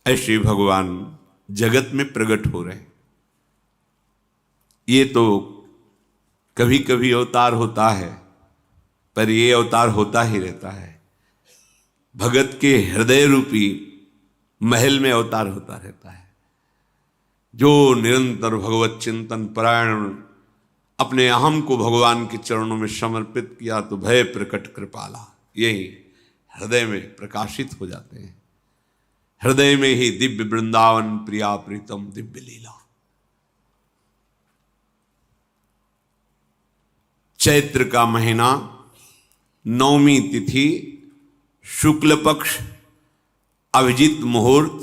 ऐसे भगवान जगत में प्रकट हो रहे। ये तो कभी कभी अवतार होता है, पर ये अवतार होता ही रहता है। भगत के हृदय रूपी महल में अवतार होता रहता है। जो निरंतर भगवत चिंतन परायण अपने अहम को भगवान के चरणों में समर्पित किया तो भय प्रकट कृपाला, यही हृदय में प्रकाशित हो जाते हैं। हृदय में ही दिव्य वृंदावन प्रिया प्रीतम दिव्य लीला। चैत्र का महीना, नवमी तिथि, शुक्ल पक्ष, अभिजीत मुहूर्त,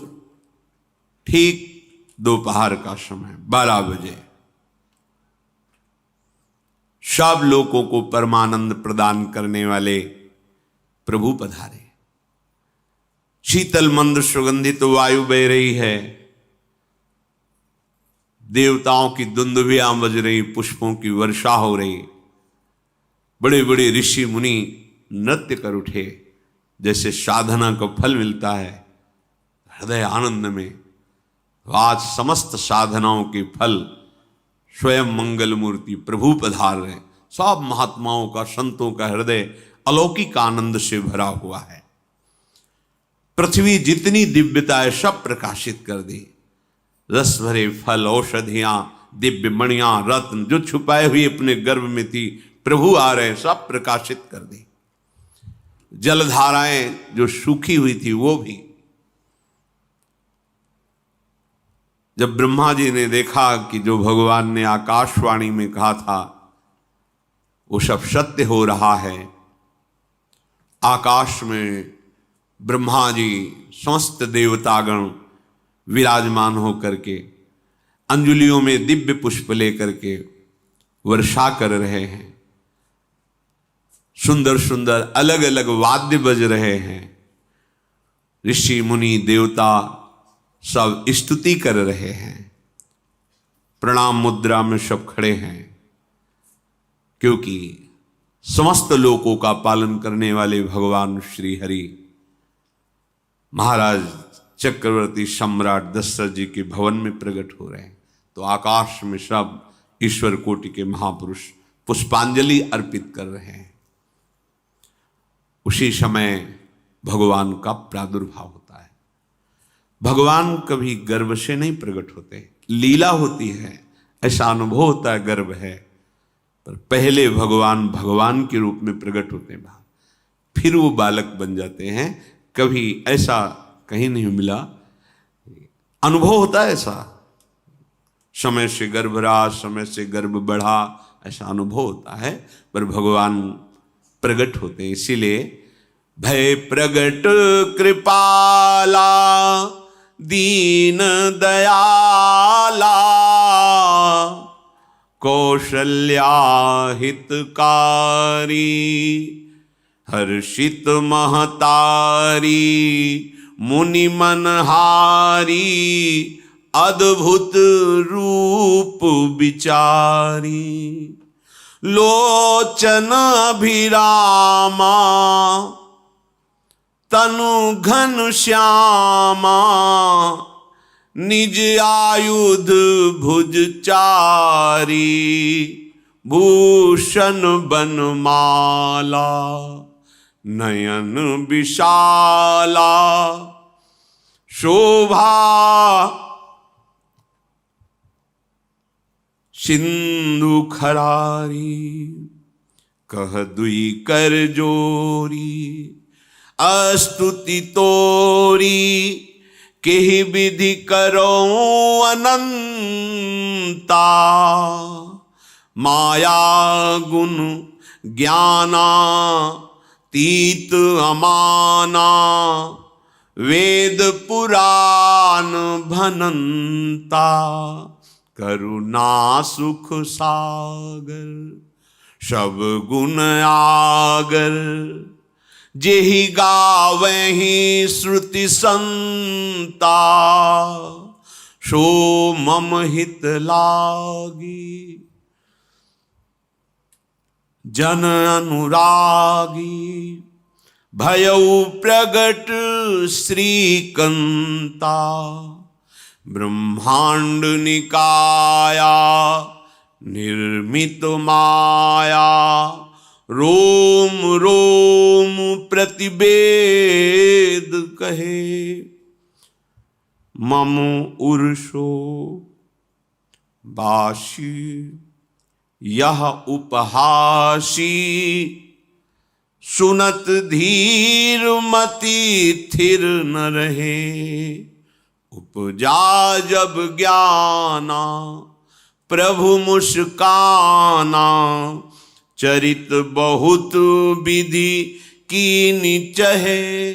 ठीक दोपहर का समय 12 बजे सब लोगों को परमानंद प्रदान करने वाले प्रभु पधारे। शीतल मंद सुगंधित वायु बह रही है, देवताओं की दुंदुभियां बज रही, पुष्पों की वर्षा हो रही, बड़े बड़े ऋषि मुनि नृत्य कर उठे। जैसे साधना को फल मिलता है हृदय आनंद में, आज समस्त साधनाओं के फल स्वयं मंगल मूर्ति प्रभु पधार रहे। सब महात्माओं का, संतों का हृदय अलौकिक आनंद से भरा हुआ है। पृथ्वी जितनी दिव्यता है सब प्रकाशित कर दी। रस भरे फल, औषधियां, दिव्य मणियां, रत्न जो छुपाए हुए अपने गर्भ में थी, प्रभु आ रहे, सब प्रकाशित कर दी। जलधाराएं जो सूखी हुई थी वो भी। जब ब्रह्मा जी ने देखा कि जो भगवान ने आकाशवाणी में कहा था वो सब सत्य हो रहा है, आकाश में ब्रह्मा जी समस्त देवतागण विराजमान होकर के अंजलियों में दिव्य पुष्प लेकर के वर्षा कर रहे हैं, सुंदर सुंदर अलग अलग वाद्य बज रहे हैं, ऋषि मुनि देवता सब स्तुति कर रहे हैं, प्रणाम मुद्रा में सब खड़े हैं, क्योंकि समस्त लोकों का पालन करने वाले भगवान श्री हरि महाराज चक्रवर्ती सम्राट दशरथ जी के भवन में प्रकट हो रहे हैं। तो आकाश में सब ईश्वर कोटि के महापुरुष पुष्पांजलि अर्पित कर रहे हैं। उसी समय भगवान का प्रादुर्भाव होता है। भगवान कभी गर्भ से नहीं प्रकट होते, लीला होती है, ऐसा अनुभव होता है गर्भ है, पर पहले भगवान भगवान के रूप में प्रकट होते हैं, फिर वो बालक बन जाते हैं। कभी ऐसा कहीं नहीं मिला, अनुभव होता है ऐसा, समय से गर्भ रहा, समय से गर्भ बढ़ा, ऐसा अनुभव होता है, पर भगवान प्रकट होते हैं। इसीलिए भय प्रगट कृपाला दीन दयाला कौशल्या हितकारी हर्षित महतारी मुनि मनहारी अद्भुत रूप विचारी लोचन अभिरामा तनु घन श्यामा निज आयुध भुज चारी भूषण बनमाला नयन विशाला शोभा सिंधु खरारी कह दुई कर जोरी अस्तुति तोरी केहि विधि करो अनंता माया गुण ज्ञाना तीत अमाना वेद पुराण भनंता करुणा सुख सागर सब गुण आगर जेहि गावहि श्रुति संता सो मम हित लागी जन अनुरागी भयउ प्रगट श्रीकंता, ब्रह्मांड निकाया निर्मित माया, रोम रोम प्रतिवेद कहे, मम उर्षो बाशी यह उपहासी, सुनत धीर मति थिर न रहे, उपजा जब ज्ञाना प्रभु मुस्काना, चरित बहुत विधि कीनी चहे,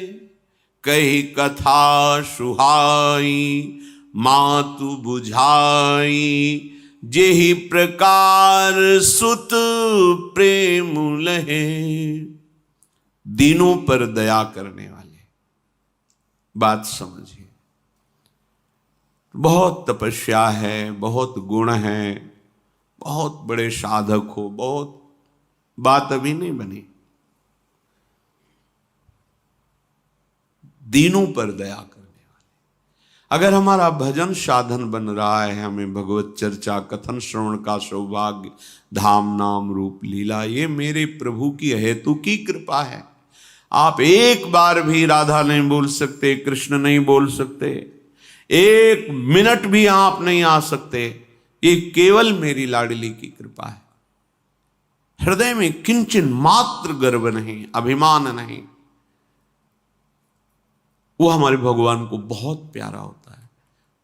कही कथा सुहाई मातु बुझाई, जेहि प्रकार सुत प्रेम लहे। दीनों पर दया करने वाले, बात समझिए। बहुत तपस्या है, बहुत गुण है, बहुत बड़े साधक हो, बहुत बात अभी नहीं बनी। दीनों पर दया करने वाले। अगर हमारा भजन साधन बन रहा है, हमें भगवत चर्चा कथन श्रवण का सौभाग्य, धाम नाम रूप लीला, ये मेरे प्रभु की हेतु की कृपा है। आप एक बार भी राधा नहीं बोल सकते, कृष्ण नहीं बोल सकते, एक मिनट भी आप नहीं आ सकते, ये केवल मेरी लाडली की कृपा है। हृदय में किंचन मात्र गर्व नहीं, अभिमान नहीं। वो हमारे भगवान को बहुत प्यारा होता है,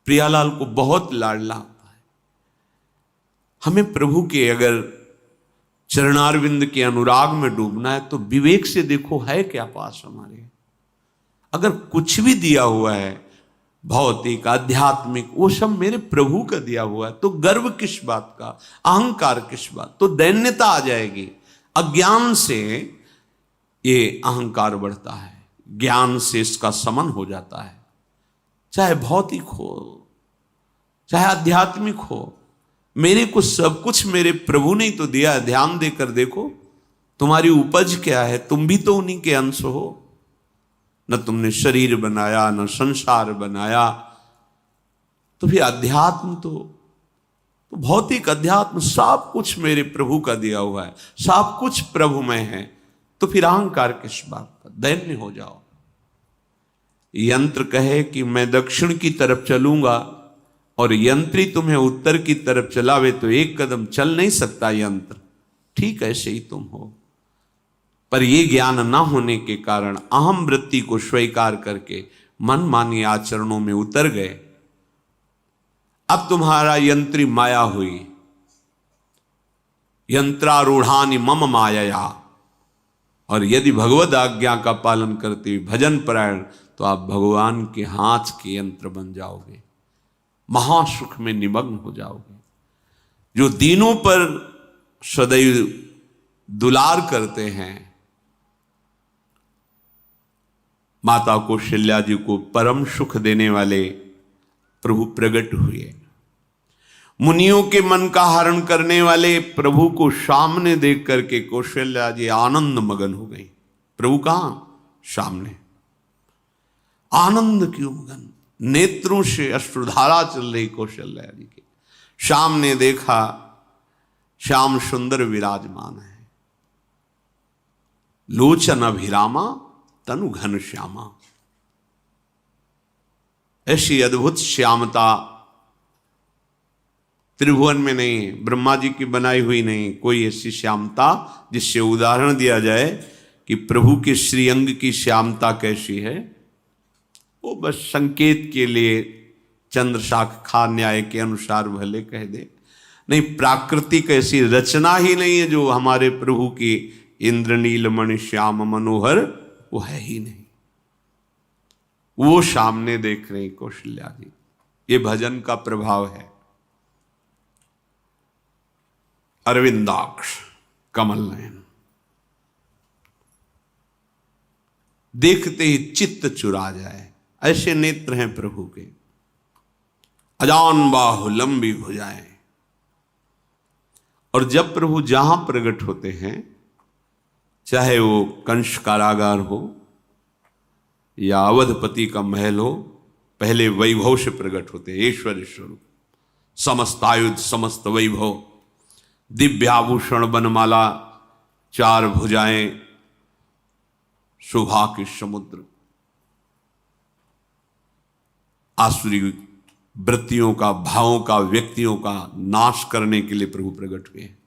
प्रियालाल को बहुत लाडला होता है। हमें प्रभु के अगर चरणारविंद के अनुराग में डूबना है तो विवेक से देखो है क्या पास हमारे। अगर कुछ भी दिया हुआ है भौतिक आध्यात्मिक, वो सब मेरे प्रभु का दिया हुआ है, तो गर्व किस बात का, अहंकार किस बात, तो दैन्यता आ जाएगी। अज्ञान से ये अहंकार बढ़ता है, ज्ञान से इसका समन हो जाता है। चाहे भौतिक हो चाहे आध्यात्मिक हो, मेरे को सब कुछ मेरे प्रभु ने तो दिया है। ध्यान देकर देखो तुम्हारी उपज क्या है, तुम भी तो उन्हीं के अंश हो। न तुमने शरीर बनाया, न संसार बनाया, तो फिर अध्यात्म तो भौतिक अध्यात्म सब कुछ मेरे प्रभु का दिया हुआ है, सब कुछ प्रभु में है, तो फिर अहंकार किस बात का, दैन्य हो जाओ। यंत्र कहे कि मैं दक्षिण की तरफ चलूंगा और यंत्री तुम्हें उत्तर की तरफ चलावे तो एक कदम चल नहीं सकता यंत्र, ठीक ऐसे ही तुम हो। पर यह ज्ञान न होने के कारण अहम वृत्ति को स्वीकार करके मनमानी आचरणों में उतर गए। अब तुम्हारा यंत्री माया हुई, यंत्रारूढ़ानि मम माया, और यदि भगवद आज्ञा का पालन करते हुए भजन परायण, तो आप भगवान के हाथ के यंत्र बन जाओगे, महासुख में निमग्न हो जाओगे। जो दीनों पर सदैव दुलार करते हैं, माता कौशल्या जी को परम सुख देने वाले प्रभु प्रकट हुए। मुनियों के मन का हरण करने वाले प्रभु को सामने देख करके कौशल्या जी आनंद मगन हो गई। प्रभु कहां? सामने। आनंद क्यों मगन? नेत्रों से अश्रुधारा चल रही कौशल्या जी के। सामने देखा श्याम सुंदर विराजमान है, लोचन अभिरामा तनु घन श्यामा। ऐसी अद्भुत श्यामता त्रिभुवन में नहीं, ब्रह्मा जी की बनाई हुई नहीं कोई ऐसी श्यामता जिससे उदाहरण दिया जाए कि प्रभु के श्रीअंग की श्यामता कैसी है। वो बस संकेत के लिए चंद्रशाखा न्याय के अनुसार भले कह दे, नहीं प्राकृतिक ऐसी रचना ही नहीं है जो हमारे प्रभु की इंद्रनील मणि श्याम मनोहर, वो है ही नहीं। वो सामने देख रहे कौशल्या जी। ये भजन का प्रभाव है। अरविंदाक्ष कमल नयन, देखते ही चित्त चुरा जाए, ऐसे नेत्र हैं प्रभु के। अजान बाहु लंबी भुजाएं, और जब प्रभु जहां प्रकट होते हैं, चाहे वो कंस कारागार हो, या अवधपति का महल हो, पहले वैभव से प्रकट होते हैं ऐश्वर्य स्वरूप। समस्त आयुध, समस्त वैभव, दिव्य आभूषण, वनमाला, 4 भुजाएं, शोभा के समुद्र, आसुरी वृत्तियों का, भावों का, व्यक्तियों का नाश करने के लिए प्रभु प्रकट हुए हैं।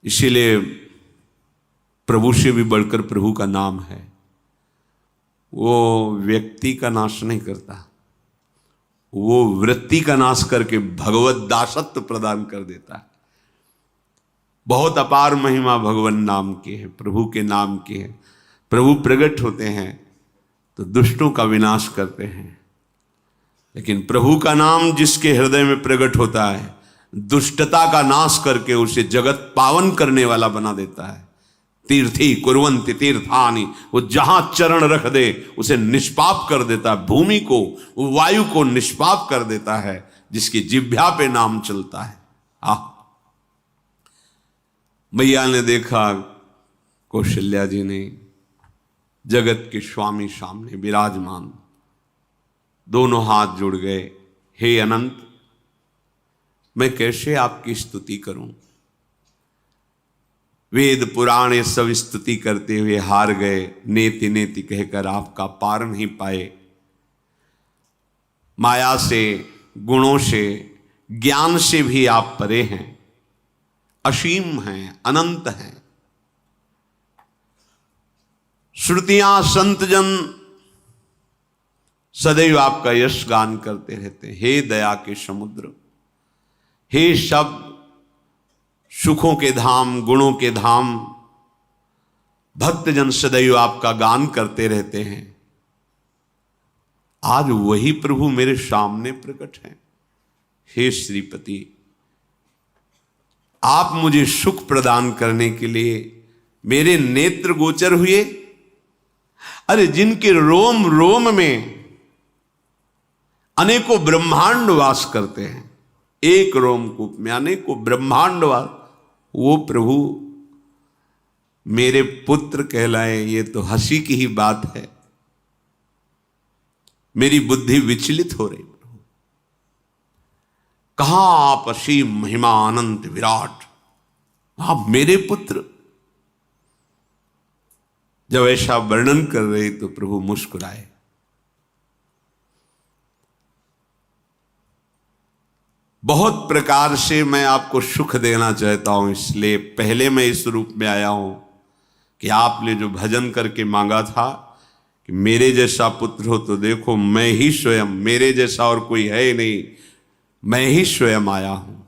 इसीलिए प्रभु से भी बढ़कर प्रभु का नाम है। वो व्यक्ति का नाश नहीं करता, वो वृत्ति का नाश करके भगवत दासत्व प्रदान कर देता है। बहुत अपार महिमा भगवान नाम की है, प्रभु के नाम की है। प्रभु प्रकट होते हैं तो दुष्टों का विनाश करते हैं, लेकिन प्रभु का नाम जिसके हृदय में प्रकट होता है, दुष्टता का नाश करके उसे जगत पावन करने वाला बना देता है। तीर्थी कुर्वन्ति तीर्थानि, वो जहां चरण रख दे उसे निष्पाप कर देता है। भूमि को, वायु को निष्पाप कर देता है जिसकी जिह्वा पे नाम चलता है। मैया ने देखा, कौशल्या जी ने, जगत के स्वामी सामने विराजमान, दोनों हाथ जुड़ गए। हे अनंत, मैं कैसे आपकी स्तुति करूं? वेद पुराण ये सब स्तुति करते हुए हार गए। नेति नेति कहकर आपका पार नहीं पाए। माया से, गुणों से, ज्ञान से भी आप परे हैं, असीम हैं, अनंत हैं। श्रुतियां, संतजन सदैव आपका यश गान करते रहते हैं। हे दया के समुद्र, हे शब्द, सुखों के धाम, गुणों के धाम, भक्तजन सदैव आपका गान करते रहते हैं। आज वही प्रभु मेरे सामने प्रकट हैं। हे श्रीपति, आप मुझे सुख प्रदान करने के लिए मेरे नेत्र गोचर हुए। अरे जिनके रोम रोम में अनेकों ब्रह्मांड वास करते हैं, एक रोमकूप में अनेकों ब्रह्मांड वास, वो प्रभु मेरे पुत्र कहलाए, ये तो हंसी की ही बात है। मेरी बुद्धि विचलित हो रही। प्रभु कहां आप असीम महिमा अनंत विराट, आप मेरे पुत्र। जब ऐसा वर्णन कर रहे तो प्रभु मुस्कुराए। बहुत प्रकार से मैं आपको सुख देना चाहता हूं, इसलिए पहले मैं इस रूप में आया हूं कि आपने जो भजन करके मांगा था कि मेरे जैसा पुत्र हो, तो देखो मैं ही स्वयं, मेरे जैसा और कोई है ही नहीं, मैं ही स्वयं आया हूं।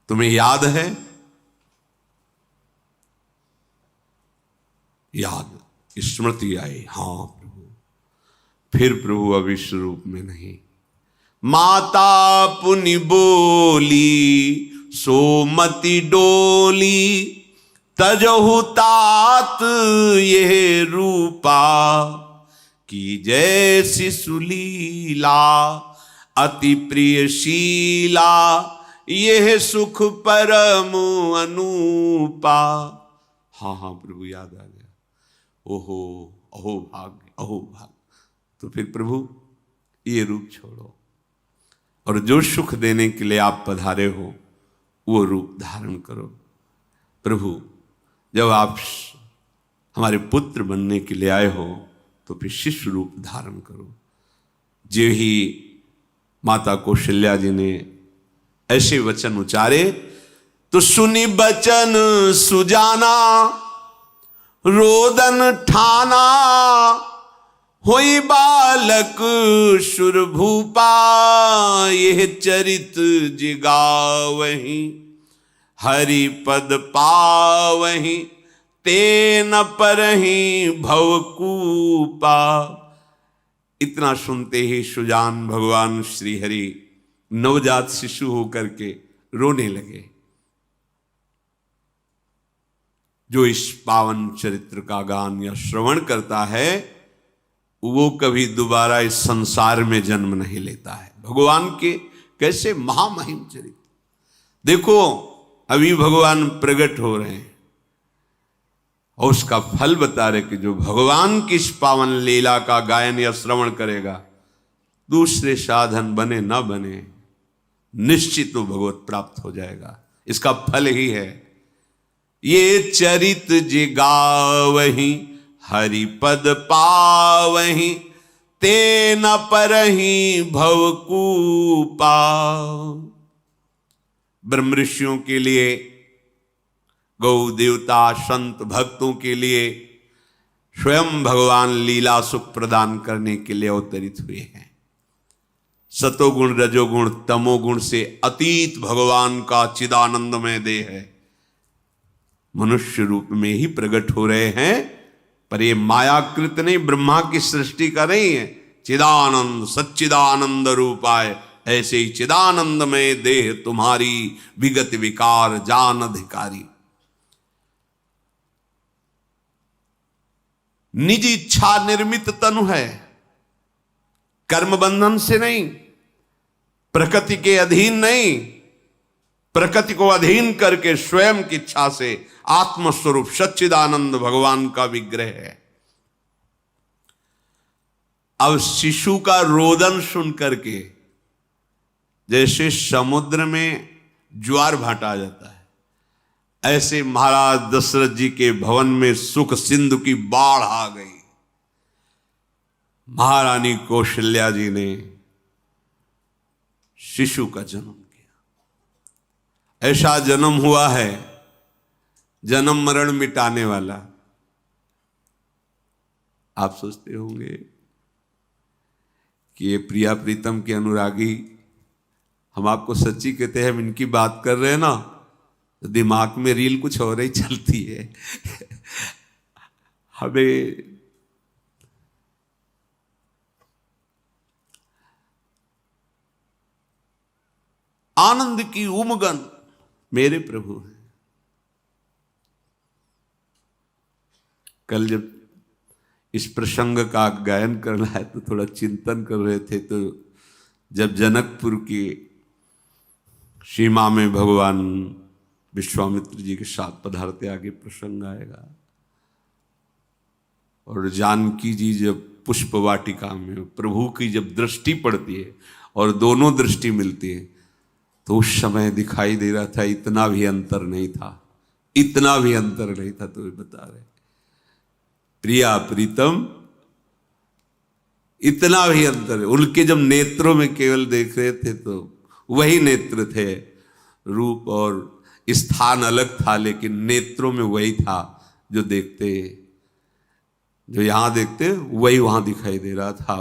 तुम्हें याद है? याद, स्मृति आई। हाँ प्रभु। फिर प्रभु अब इस रूप में नहीं। माता पुनि बोली सोमति डोली, तजहु तात ये रूपा, की जैसी सुलीला अति प्रियशीला, यह सुख परम अनूपा। हाँ हाँ प्रभु, याद आ गया। ओहो, अहो भाग्य, अहो भाग्य। तो फिर प्रभु ये रूप छोड़ो और जो सुख देने के लिए आप पधारे हो वो रूप धारण करो। प्रभु जब आप हमारे पुत्र बनने के लिए आए हो तो फिर शिष्य रूप धारण करो। जो ही माता कौशल्या जी ने ऐसे वचन उचारे तो सुनी बचन सुजाना, रोदन ठाना, होई बालक सुरभूपा, यह चरित जिगावहीं, हरि पद पावहीं, तेन परहीं भवकूपा। इतना सुनते ही सुजान भगवान श्री हरि नवजात शिशु होकर के रोने लगे। जो इस पावन चरित्र का गान या श्रवण करता है वो कभी दोबारा इस संसार में जन्म नहीं लेता है। भगवान के कैसे महामहिम चरित्र। देखो अभी भगवान प्रकट हो रहे हैं और उसका फल बता रहे कि जो भगवान की इस पावन लीला का गायन या श्रवण करेगा, दूसरे साधन बने ना बने, निश्चित वो भगवत प्राप्त हो जाएगा। इसका फल ही है ये चरित जे गावहि हरिपद पावहि, ते न परहि भवकूपा। ब्रह्म ऋषियों के लिए, गौ देवता संत भक्तों के लिए स्वयं भगवान लीला सुख प्रदान करने के लिए अवतरित हुए हैं। सतोगुण रजोगुण तमोगुण से अतीत भगवान का चिदानंदमय देह है, मनुष्य रूप में ही प्रकट हो रहे हैं। पर ये मायाकृत नहीं, ब्रह्मा की सृष्टि का नहीं है। चिदानंद सच्चिदानंद रूपाय, ऐसे ही चिदानंदमय देह तुम्हारी विगत विकार जान अधिकारी। निज इच्छा निर्मित तनु है, कर्म बंधन से नहीं, प्रकृति के अधीन नहीं, प्रकृति को अधीन करके स्वयं की इच्छा से आत्मस्वरूप सच्चिदानंद भगवान का विग्रह है। अब शिशु का रोदन सुन करके जैसे समुद्र में ज्वार भाटा जाता है, ऐसे महाराज दशरथ जी के भवन में सुख सिंधु की बाढ़ आ गई। महारानी कौशल्या जी ने शिशु का जन्म किया। ऐसा जन्म हुआ है जन्म मरण मिटाने वाला। आप सोचते होंगे कि ये प्रिया प्रीतम के अनुरागी, हम आपको सच्ची कहते हैं, हम इनकी बात कर रहे हैं ना, तो दिमाग में रील कुछ और ही चलती है। हमें आनंद की उमगन मेरे प्रभु है। कल जब इस प्रसंग का गायन करना है तो थोड़ा चिंतन कर रहे थे, तो जब जनकपुर की सीमा में भगवान विश्वामित्र जी के साथ पधारते, आगे प्रसंग आएगा, और जानकी जी जब पुष्प वाटिका में प्रभु की जब दृष्टि पड़ती है और दोनों दृष्टि मिलती है, तो उस समय दिखाई दे रहा था इतना भी अंतर नहीं था, इतना भी अंतर नहीं था। तो बता रहे प्रिया प्रीतम, इतना भी अंतर है। उनके जब नेत्रों में केवल देख रहे थे तो वही नेत्र थे, रूप और स्थान अलग था, लेकिन नेत्रों में वही था जो देखते, जो यहां देखते वही वहां दिखाई दे रहा था।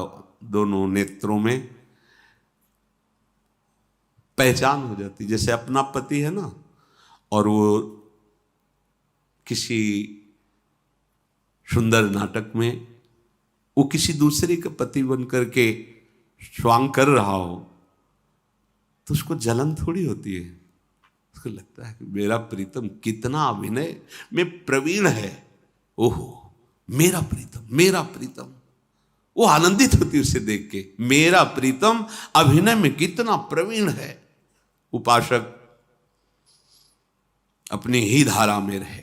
दोनों नेत्रों में पहचान हो जाती, जैसे अपना पति है ना, और वो किसी सुंदर नाटक में वो किसी दूसरे का पति बन करके स्वांग कर रहा हो, तो उसको जलन थोड़ी होती है, उसको लगता है कि मेरा प्रीतम कितना अभिनय में प्रवीण है, ओहो मेरा प्रीतम, मेरा प्रीतम। वो आनंदित होती है उसे देख के, मेरा प्रीतम अभिनय में कितना प्रवीण है। उपासक अपनी ही धारा में रहे,